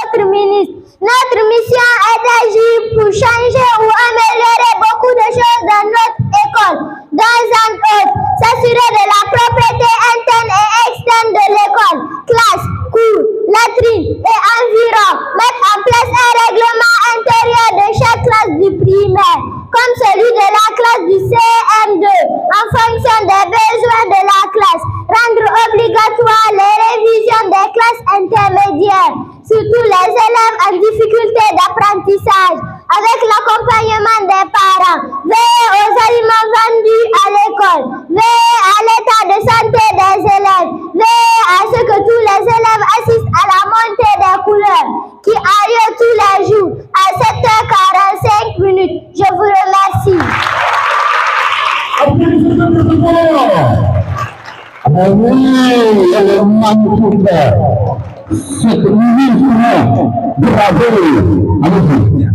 notre ministre. Notre mission est d'agir pour changer ou améliorer beaucoup de choses dans notre école. Dans un autre, s'assurer de la propreté interne et externe de l'école, classe, cours, latrines et environ. Mettre en place un règlement intérieur de chaque classe du primaire, comme celui de la classe du CM2, en fonction des besoins de la classe. Rendre obligatoire les révisions des classes intermédiaires, surtout les élèves en difficulté d'apprentissage, avec l'accompagnement des parents. Veiller aux aliments vendus à l'école. Veiller à l'état de santé des élèves. Veiller à ce que tous les élèves assistent à la montée des couleurs, qui a lieu tous les jours à 7h45. Je vous remercie. Oui, elle est magnifique. C'est uniquement bravo. Allez-y.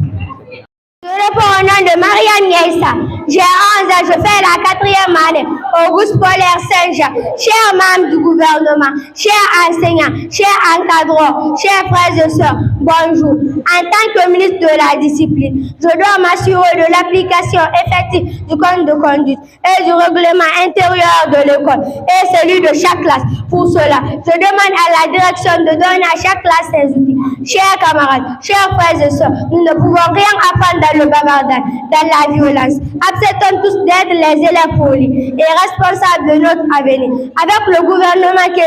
Je réponds au nom de Marianne Niaïssa. J'ai 11 ans, je fais la 4e année au groupe scolaire Saint-Jean. Chers membres du gouvernement, chers enseignants, chers encadrants, chers frères et sœurs, bonjour. En tant que ministre de la Discipline, je dois m'assurer de l'application effective du code de conduite et du règlement intérieur de l'école et celui de chaque classe. Pour cela, je demande à la direction de donner à chaque classe ses outils. Chers camarades, chers frères et sœurs, nous ne pouvons rien apprendre dans le bavardage, dans la violence. Acceptons tous d'être les élèves polis et responsables de notre avenir. Avec le gouvernement que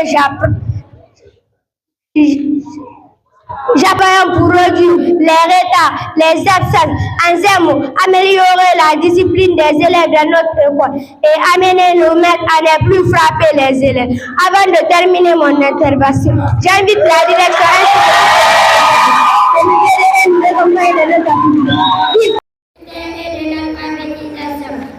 j'appelle pour réduire les retards, les absences, en ces mots, améliorer la discipline des élèves dans notre école et amener nos maîtres à ne plus frapper les élèves. Avant de terminer mon intervention, j'invite la direction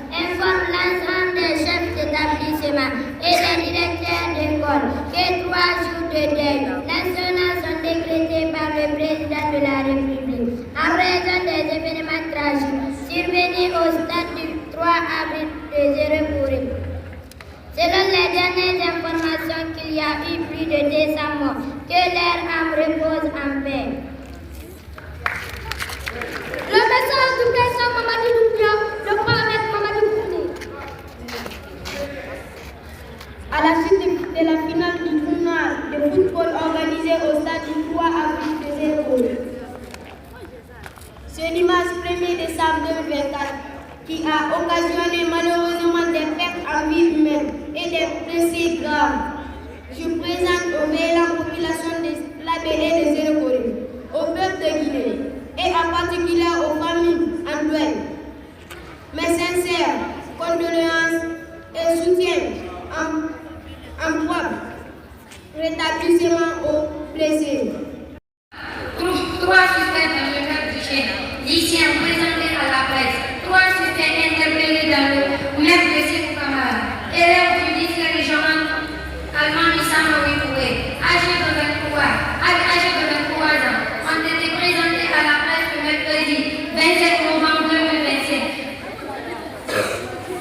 informe l'ensemble des chefs d'établissement et des directeurs d'école que 3 jours de deuil national sont décrétés par le président de la République en raison des événements tragiques survenus au stade du 3 avril de Zéro-Bourré. Selon les dernières informations, qu'il y a eu plus de 200 morts, que leur âme repose en paix. Le message du président Mamadi Doumbouya, le prophète Mamadou Koundé. À la suite de la finale du tournoi de football organisé au stade du 3 avril de Zéro-Bourré, ce dimanche 1er décembre 2024, qui a occasionné malheureusement des pertes en vie humaine et des blessés graves, je présente aux veillantes populations de l'ABE et de Zéro-Bourré, au peuple de Guinée, et en particulier aux familles en deuil, mes sincères condoléances et soutien en propre rétablissement aux blessés. 3 suspects dans le cadre du chef, lycéens présentés à la presse, 3 suspects interpellés dans le même dossier pour camarades, élèves du lycée régional allemand Issama Ouikouré, âgés de 23 ans, ont été présentés à la presse le mercredi 27 novembre 2025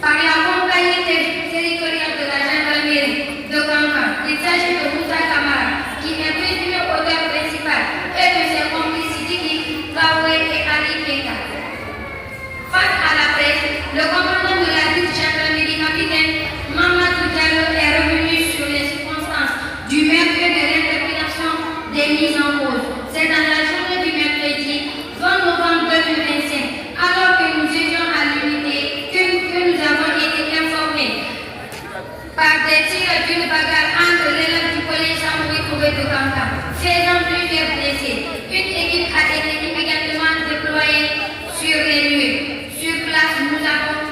par la compagnie territoriale de la gendarmerie de Kankan. Il s'agit de Moussa Kamara, qui est présumé auteur principal, et de ses complices Sidiki, Kawé et Ali Keka. Face à la presse, le commandant de la ville gendarmerie, capitaine Mamadou Diallo, est revenu sur les circonstances du meurtre et de l'interpellation des mises en cause. C'est dans la journée du mercredi 20 novembre 2025, alors que nous étions à l'unité, que nous avons été informés par des tirs d'une bagarre entre l'élève du collège Samoui Kouré de Kanka, faisant plusieurs blessés. Une équipe a été immédiatement déployée sur les lieux. Sur place, nous avons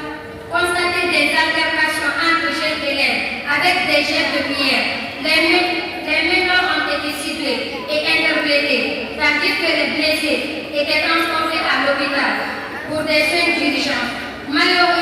constaté des altercations entre jeunes élèves avec des jets de pierre. Les meneurs ont été ciblés et interpellés, tandis que les blessés étaient transportés à l'hôpital pour des soins d'urgence. Malheureusement,